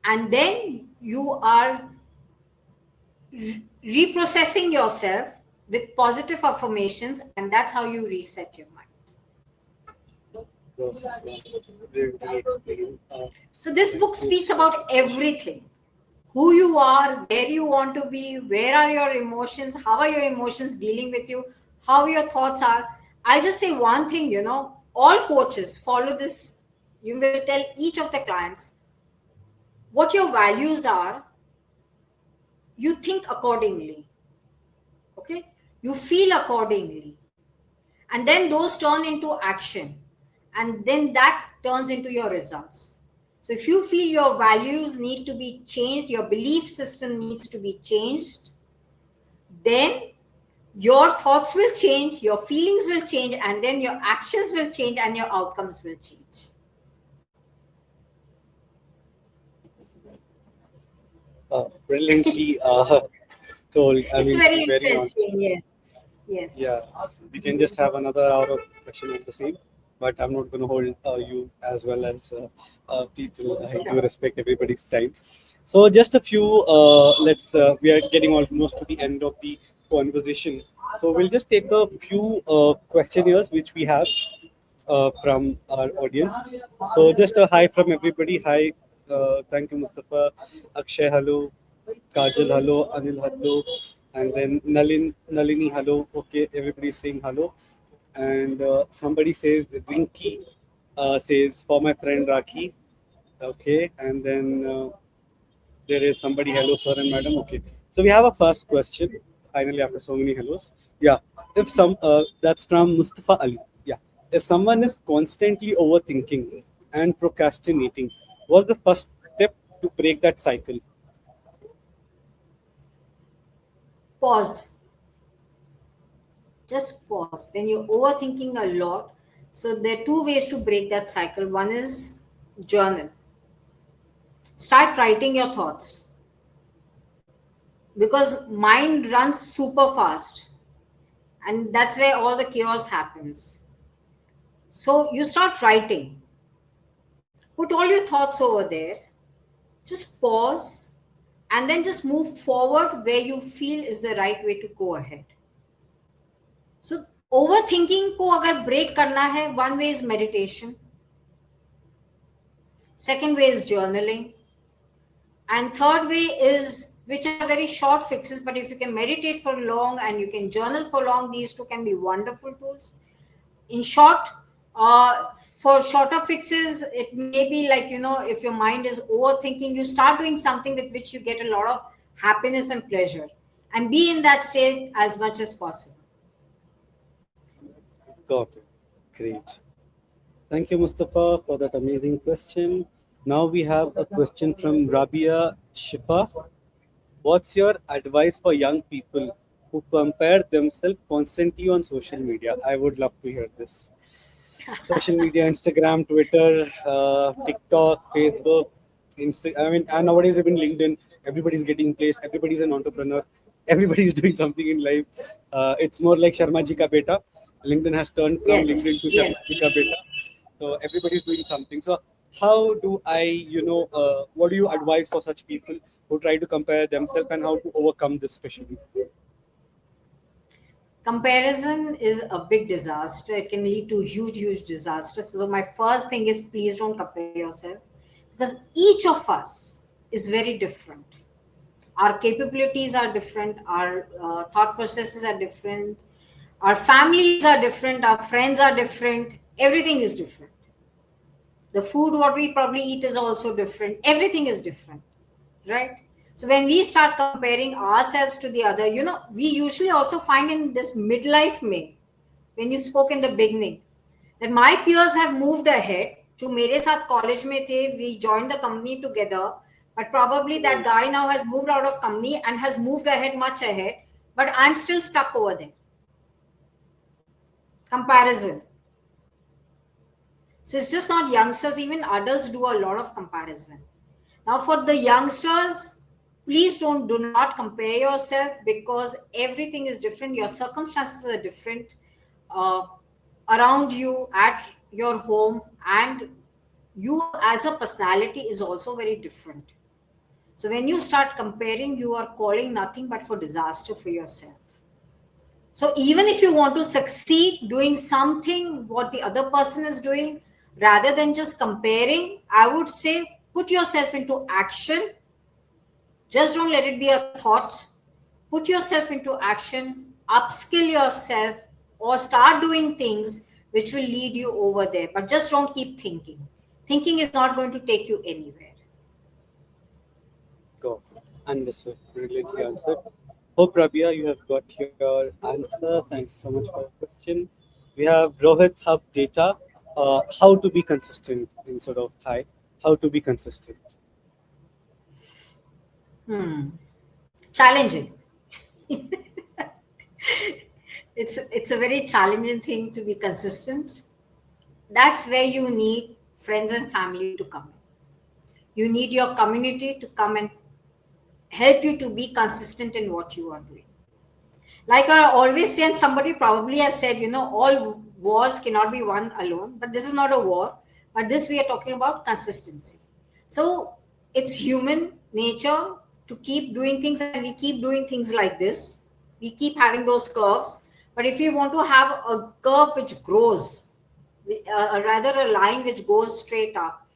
and then you are reprocessing yourself with positive affirmations, and that's how you reset your mind. Very explained. So this book speaks about everything: who you are, where you want to be, where are your emotions, how are your emotions dealing with you, how your thoughts are. I'll just say one thing, all coaches follow this. You will tell each of the clients what your values are. You think accordingly. Okay? You feel accordingly. And then those turn into action. And then that turns into your results. So if you feel your values need to be changed, your belief system needs to be changed, then your thoughts will change, your feelings will change, and then your actions will change and your outcomes will change. Brilliantly told. I It's mean, to very be very honest. interesting. Yes. Yeah, Yes. we can just have another hour of discussion on the same, but I'm not going to hold you as well as people. I do Sure. respect everybody's time. So, just a few, we are getting almost to the end of the conversation. So, we'll just take a few questionnaires which we have from our audience. So, just a hi from everybody. Hi, thank you, Mustafa. Akshay, hello. Kajal, hello. Anil, hello. And then Nalini, hello. Okay, everybody's saying hello. And somebody says Rinky says for my friend Rakhi. Okay, and then there is somebody hello sir and madam. Okay, so we have a first question. Finally, after so many hellos, yeah. If some that's from Mustafa Ali. Yeah, if someone is constantly overthinking and procrastinating, what's the first step to break that cycle? Pause. Just pause. When you're overthinking a lot, so there are two ways to break that cycle. One is journal. Start writing your thoughts because mind runs super fast, and that's where all the chaos happens. So you start writing, put all your thoughts over there, just pause, and then just move forward where you feel is the right way to go ahead. So overthinking को अगर break करना है, one way is meditation, second way is journaling, and third way is, which are very short fixes, but if you can meditate for long and you can journal for long, these two can be wonderful tools. In short, for shorter fixes, it may be like, if your mind is overthinking, you start doing something with which you get a lot of happiness and pleasure, and be in that state as much as possible. Got it. Great. Thank you, Mustafa, for that amazing question. Now we have a question from Rabia Shifa. What's your advice for young people who compare themselves constantly on social media? I would love to hear this. Social media, Instagram, Twitter, TikTok, Facebook, I mean, and nowadays even LinkedIn. Everybody's getting placed. Everybody's an entrepreneur. Everybody's doing something in life. It's more like Sharma ji ka beta. LinkedIn has turned from LinkedIn Yes, to yes. Sharma ji ka beta. So everybody's doing something. So how do I, what do you advise for such people who try to compare themselves and how to overcome this, especially? Comparison is a big disaster. It can lead to huge disasters. So my first thing is, please don't compare yourself, because each of us is very different. Our capabilities are different, our thought processes are different, our families are different, our friends are different, everything is different. The food what we probably eat is also different, everything is different, right? So when we start comparing ourselves to the other, we usually also find in this midlife may, when you spoke in the beginning, that my peers have moved ahead to मेरे साथ college में थे, we joined the company together, but probably that Right. guy now has moved out of company and has moved ahead, much ahead, but I'm still stuck over there. Comparison. So it's just not youngsters, even adults do a lot of comparison. Now, for the youngsters, please do not compare yourself, because everything is different. Your circumstances are different uh, around you, at your home, and you as a personality is also very different. So when you start comparing, you are calling nothing but for disaster for yourself. So even if you want to succeed doing something what the other person is doing, rather than just comparing, I would say put yourself into action. Just don't let it be a thought. Put yourself into action, upskill yourself, or start doing things which will lead you over there. But just don't keep thinking. Thinking is not going to take you anywhere. Go. Understood. Brilliantly answered. Hope Rabia, you have got your answer. Thank you so much for your question. We have Rohit Hub Data. How to be consistent instead of high. how to be consistent? Hmm. Challenging. It's a very challenging thing to be consistent. That's where you need friends and family to come in. You need your community to come and help you to be consistent in what you are doing. Like I always say, and somebody probably has said, all wars cannot be won alone, but this is not a war, but this we are talking about consistency. So it's human nature to keep doing things, and we keep doing things like this. We keep having those curves, but if you want to have a curve which grows, rather a line which goes straight up,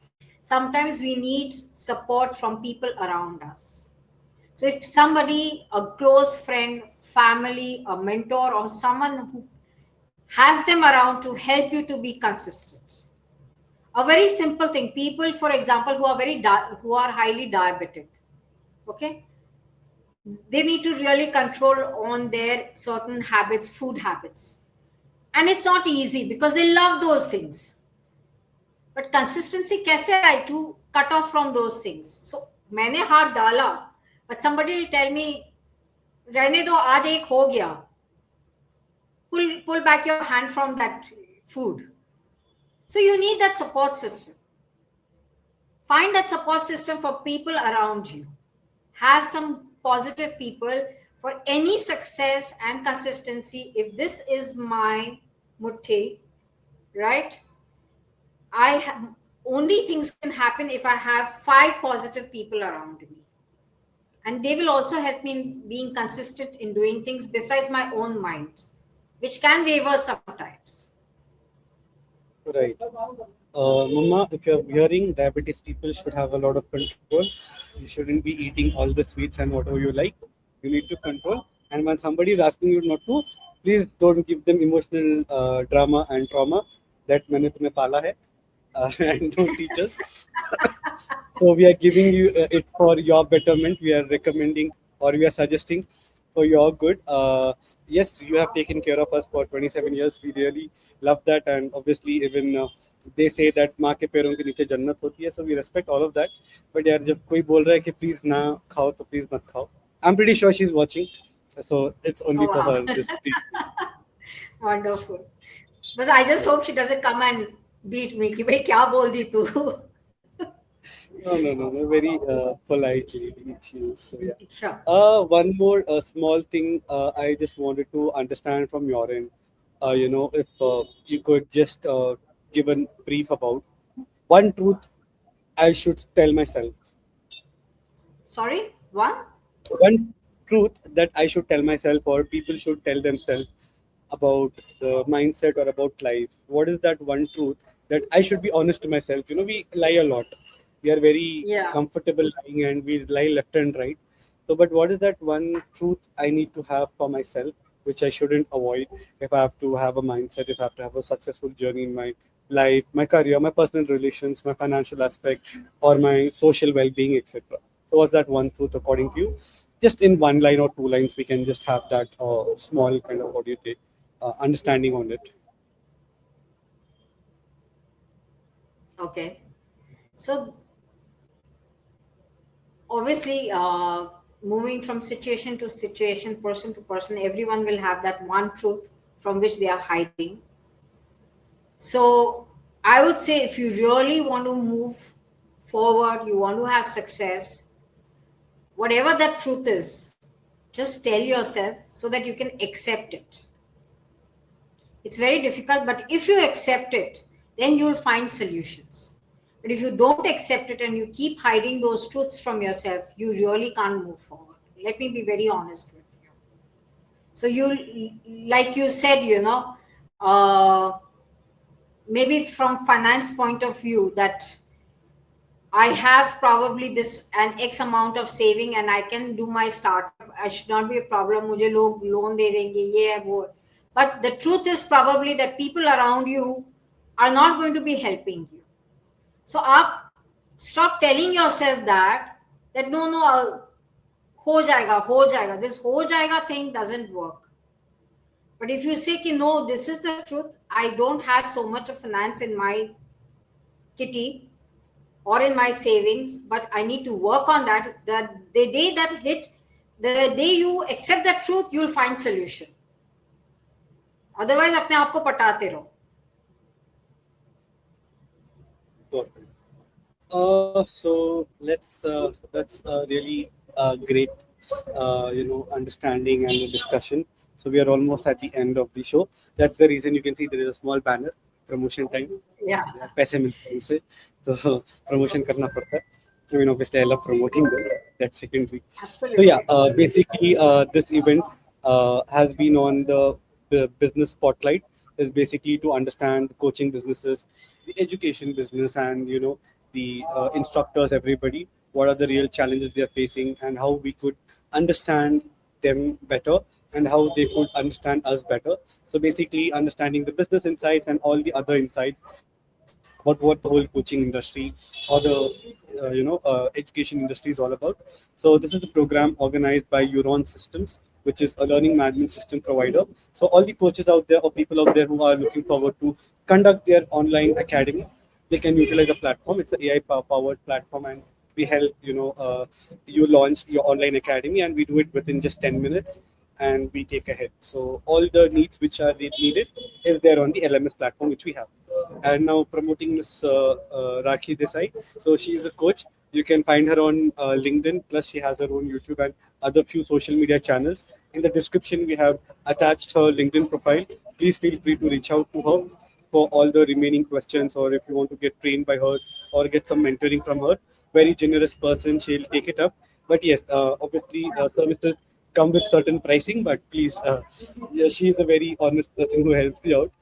sometimes we need support from people around us. So if somebody, a close friend, family, a mentor, or someone who have them around to help you to be consistent. A very simple thing. People, for example, who are who are highly diabetic, okay, they need to really control on their certain habits, food habits, and it's not easy because they love those things. But consistency कैसे आए to cut off from those things? So मैंने हाथ डाला, but somebody will tell me रहने दो आज एक हो गया, pull back your hand from that food. So you need that support system. Find that support system for people around you. Have some positive people for any success and consistency. If this is my mutti, right? I have, only things can happen if I have 5 positive people around me, and they will also help me in being consistent in doing things besides my own mind, which can waver sometimes. Right. Mama, if you're hearing, diabetes people should have a lot of control. You shouldn't be eating all the sweets and whatever you like. You need to control. And when somebody is asking you not to, please don't give them emotional drama and trauma that मैंने तुम्हें पाला है, and don't teach us. So we are giving you it for your betterment. We are recommending or we are suggesting for your good. Yes, you have taken care of us for 27 years. We really love that, and obviously even they say that माँ के पैरों के नीचे जन्नत होती है. So we respect all of that. But यार जब कोई बोल रहा है कि please ना खाओ तो please मत खाओ. I'm pretty sure she's watching, so it's Oh only for wow. her this statement. Wonderful. But I just hope she doesn't come and beat me कि भाई क्या बोल दी तू. No, no, no, no. Very polite lady she is. So yeah. Sure. One more small thing I just wanted to understand from your end. If you could just give a brief about one truth I should tell myself. Sorry, one. One truth that I should tell myself or people should tell themselves about the mindset or about life. What is that one truth that I should be honest to myself? We lie a lot. We are very Yeah. comfortable lying and we lie left and right. So, but what is that one truth I need to have for myself, which I shouldn't avoid if I have to have a mindset, if I have to have a successful journey in my life, my career, my personal relations, my financial aspect, or my social well being, etc. So, what's that one truth according to you? Just in one line or two lines, we can just have that small kind of what do you say, understanding on it. Okay. So obviously, moving from situation to situation, person to person, everyone will have that one truth from which they are hiding. So I would say if you really want to move forward, you want to have success, whatever that truth is, just tell yourself so that you can accept it. It's very difficult, but if you accept it, then you'll find solutions. But if you don't accept it and you keep hiding those truths from yourself, you really can't move forward. Let me be very honest with you. So you, like you said, uh, maybe from finance point of view, that I have probably this an X amount of saving and I can do my startup. I should not be a problem. मुझे लोग loan दे देंगे ये है वो. But the truth is probably that people around you are not going to be helping you. So आप stop telling yourself that no हो जाएगा. This हो जाएगा thing doesn't work. But if you say कि no, this is the truth. I don't have so much of finance in my kitty. or in my savings, but I need to work on that. That the day that hit, the day you accept that truth, you'll find solution. Otherwise, अपने आप को पटाते रहो. Got it. That's really great, understanding and a discussion. So we are almost at the end of the show. That's the reason you can see there is a small banner, promotion time. Yeah, पैसे मिलते हैं उनसे, तो promotion करना पड़ता है. I mean, obviously, I love promoting them. That's secondary. So yeah, absolutely. basically, this event has been on the business spotlight. Is basically to understand the coaching businesses, the education business, and the instructors, everybody. What are the real challenges they are facing, and how we could understand them better, and how they could understand us better. So basically, understanding the business insights and all the other insights about what the whole coaching industry or the education industry is all about. So this is the program organized by Euron Systems, which is a learning management system provider. So all the coaches out there or people out there who are looking forward to conduct their online academy, they can utilize a platform. It's an AI powered platform, and we help you launch your online academy, and we do it within just 10 minutes, and we take ahead. So all the needs which are needed is there on the LMS platform which we have. And now promoting Miss Rakhi Desai. So she is a coach. You can find her on LinkedIn. Plus, she has her own YouTube and other few social media channels. In the description, we have attached her LinkedIn profile. Please feel free to reach out to her for all the remaining questions, or if you want to get trained by her or get some mentoring from her. Very generous person. She'll take it up. But yes, obviously, services come with certain pricing. But please, yeah, she is a very honest person who helps you out.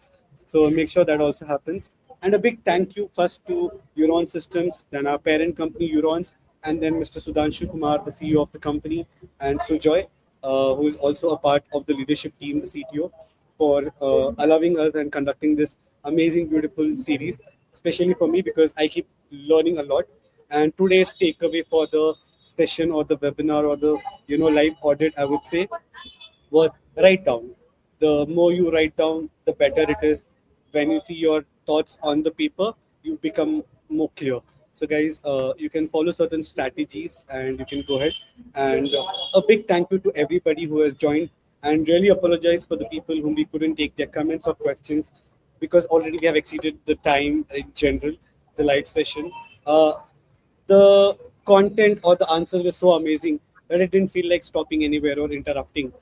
So make sure that also happens. And a big thank you first to Euron Systems, then our parent company Eurons, and then Mr. Sudhanshu Kumar, the CEO of the company, and Sujoy, who is also a part of the leadership team, the CTO, for allowing us and conducting this amazing, beautiful series, especially for me because I keep learning a lot. And today's takeaway for the session or the webinar or the live audit, I would say, was write down. The more you write down, the better it is. When you see your thoughts on the paper, you become more clear. So, guys, you can follow certain strategies and you can go ahead. And a big thank you to everybody who has joined. And really apologize for the people whom we couldn't take their comments or questions because already we have exceeded the time in general, the live session. The content or the answers were so amazing that it didn't feel like stopping anywhere or interrupting.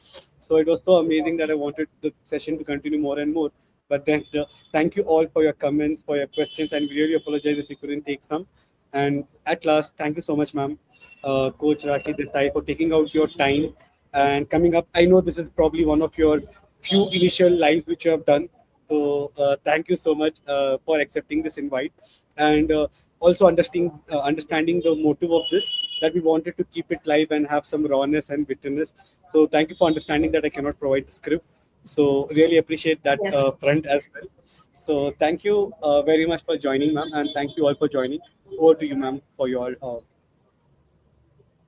So it was so amazing that I wanted the session to continue more and more. But then, thank you all for your comments, for your questions, and we really apologize if we couldn't take some. And at last, thank you so much, ma'am, Coach Rakhi Desai, for taking out your time and coming up. I know this is probably one of your few initial lives which you have done. So thank you so much for accepting this invite and also understanding the motive of this, that we wanted to keep it live and have some rawness and bitterness. So thank you for understanding that I cannot provide the script. So really appreciate that Yes. front as well. So thank you very much for joining, ma'am, and thank you all for joining. Over to you, ma'am, for your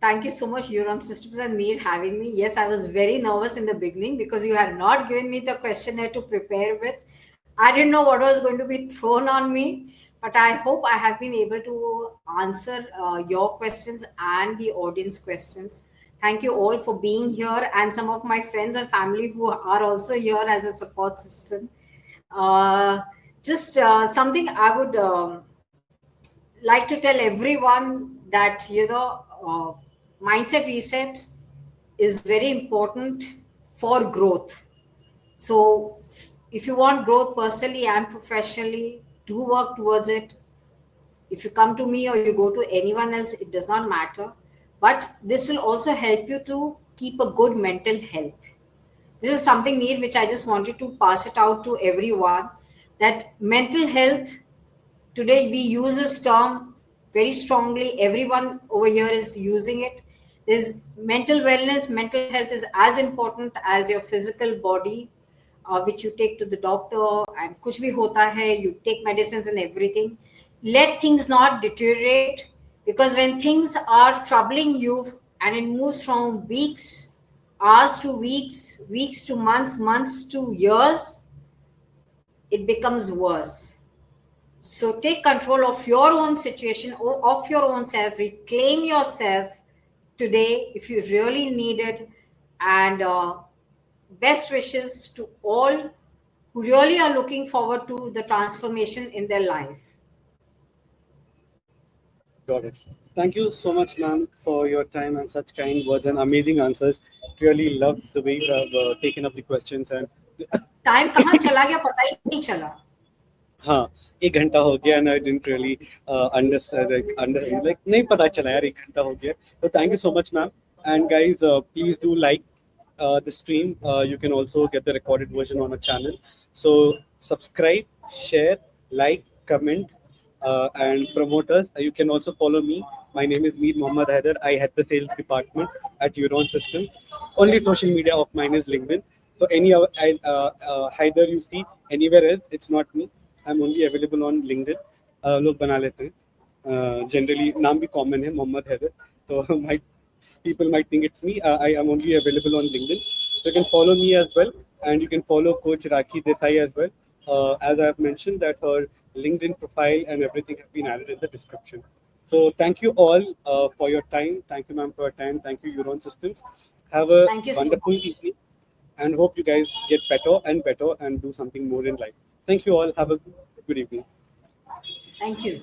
Thank you so much, Euron Systems and Mir, having me. Yes, I was very nervous in the beginning because you had not given me the questionnaire to prepare with. I didn't know what was going to be thrown on me, but I hope I have been able to answer your questions and the audience questions. Thank you all for being here, and some of my friends and family who are also here as a support system. Uh, just something I would like to tell everyone that mindset reset is very important for growth. So if you want growth personally and professionally, do work towards it. If you come to me or you go to anyone else, it does not matter, but this will also help you to keep a good mental health. This is something neat which I just wanted to pass it out to everyone, that mental health, today we use this term very strongly. Everyone over here is using it. There's mental wellness, mental health is as important as your physical body, which you take to the doctor, and kuch bhi hota hai, you take medicines and everything. Let things not deteriorate, because when things are troubling you and it moves from weeks, hours to weeks, weeks to months, months to years, it becomes worse. So take control of your own situation, of your own self, reclaim yourself today if you really need it. And best wishes to all who really are looking forward to the transformation in their life. Got it. Thank you so much, ma'am, for your time and such kind words and amazing answers. Really loved the way you have taken up the questions and time कहाँ चला गया पता ही नहीं चला. हाँ, 1 घंटा हो गया and I didn't really understand like नहीं पता चला यार 1 घंटा हो गया. So thank you so much, ma'am. And guys, please do like the stream. You can also get the recorded version on our channel. So subscribe, share, like, comment, and promoters. You can also follow me. My name is Meet Mohammad Haider. I head the sales department at Euron Systems. Only social media of mine is LinkedIn. So any Haider you see anywhere else, it's not me. I'm only available on LinkedIn. लोग बना लेते हैं generally नाम भी common है मोहम्मद हैदर तो might people might think it's me. I am only available on LinkedIn. So you can follow me as well, and you can follow Coach Rakhi Desai as well. As I have mentioned, that her LinkedIn profile and everything have been added in the description. So thank you all for your time. Thank you, ma'am, for your time. Thank you, Euron Systems. Have a Thank you so wonderful much. evening, and hope you guys get better and do something more in life. Thank you all. Have a good evening. Thank you.